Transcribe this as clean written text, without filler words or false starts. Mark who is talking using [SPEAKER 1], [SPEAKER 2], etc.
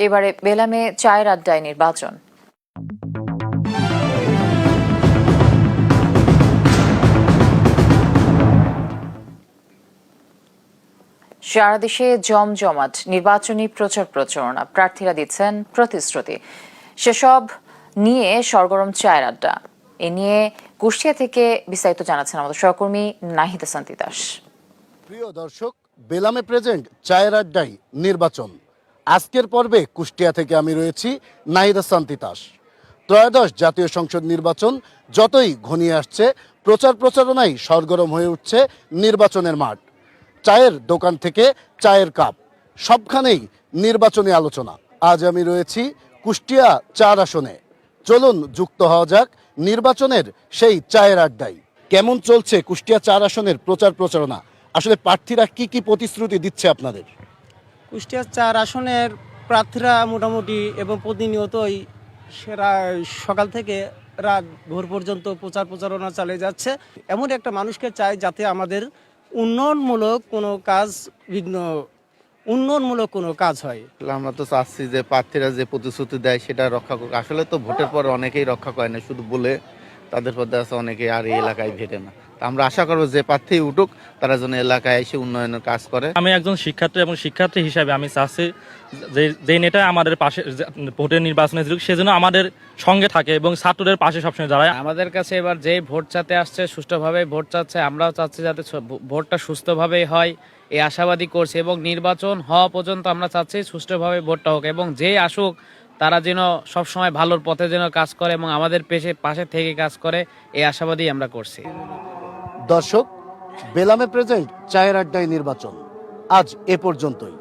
[SPEAKER 1] এবারে বেলামে চায়ের আড্ডায় নির্বাচন। সারা দেশে জমজমাট নির্বাচনী প্রচার প্রচারণা, প্রার্থীরা দিচ্ছেন প্রতিশ্রুতি। সেসব নিয়ে সরগরম চায়ের আড্ডা। এ নিয়ে কুষ্টিয়া থেকে বিস্তারিত জানাচ্ছেন আমাদের সহকর্মী নাহিদ হাসান তিতাস।
[SPEAKER 2] প্রিয় দর্শক, বেলামে প্রেজেন্ট চায়ের আড্ডায় নির্বাচন। আজকের পর্বে কুষ্টিয়া থেকে আমি রয়েছি নাহিদ হাসান তিতাস। ত্রয়োদশ জাতীয় সংসদ নির্বাচন যতই ঘনিয়ে আসছে, প্রচার প্রচারণায় সরগরম হয়ে উঠছে নির্বাচনের মাঠ। চায়ের দোকান থেকে চায়ের কাপ, সবখানেই নির্বাচনী আলোচনা। আজ আমি রয়েছি কুষ্টিয়া 4 আসনে। চলুন যুক্ত হওয়া যাক নির্বাচনের সেই চায়ের আড্ডায়। কেমন চলছে কুষ্টিয়া 4 আসনের প্রচার প্রচারণা? আসলে প্রার্থীরা কি কি প্রতিশ্রুতি দিচ্ছে আপনাদের?
[SPEAKER 3] কুষ্টিয়া 4 আসনের প্রার্থীরা মোটামুটি এবং প্রতিনিয়তই সকাল থেকে রাত ভোর পর্যন্ত প্রচার প্রচারণা চালিয়ে যাচ্ছে। এমন একটা মানুষকে চাই যাতে আমাদের উন্নয়নমূলক কোনো কাজ হয়।
[SPEAKER 4] আমরা তো চাচ্ছি যে প্রার্থীরা যে প্রতিশ্রুতি দেয় সেটা রক্ষা করুক। আসলে তো ভোটের পর অনেকেই রক্ষা করে না, শুধু বলে তাদের পর আছে অনেকেই আর এই এলাকায় ভেটে না। আমরা আশা করবো যে প্রার্থী উঠুক, তারা যেন এলাকায় এসে উন্নয়নের কাজ করে।
[SPEAKER 5] আমি একজন শিক্ষার্থী এবং শিক্ষার্থী হিসাবে আমি চাচ্ছি যে নেতা আমাদের পাশে ভোটের নির্বাচনে সেজন্য আমাদের সঙ্গে থাকে এবং ছাত্রদের পাশে সবসময় দাঁড়ায়।
[SPEAKER 6] আমাদের কাছে এবার যেই ভোট চাতে আসছে সুষ্ঠুভাবে ভোট চাচ্ছে, আমরাও চাচ্ছি যাতে ভোটটা সুস্থভাবেই হয়, এই আশাবাদী করছি। এবং নির্বাচন হওয়া পর্যন্ত আমরা চাচ্ছি সুষ্ঠুভাবে ভোটটা হোক এবং যেই আসুক তারা যেন সবসময় ভালোর পথে যেন কাজ করে এবং আমাদের পাশে থেকে কাজ করে, এই আশাবাদী আমরা করছি।
[SPEAKER 2] দর্শক, বেলামে প্রেজেন্ট চায়ের আড্ডায় নির্বাচন আজ এ পর্যন্তই।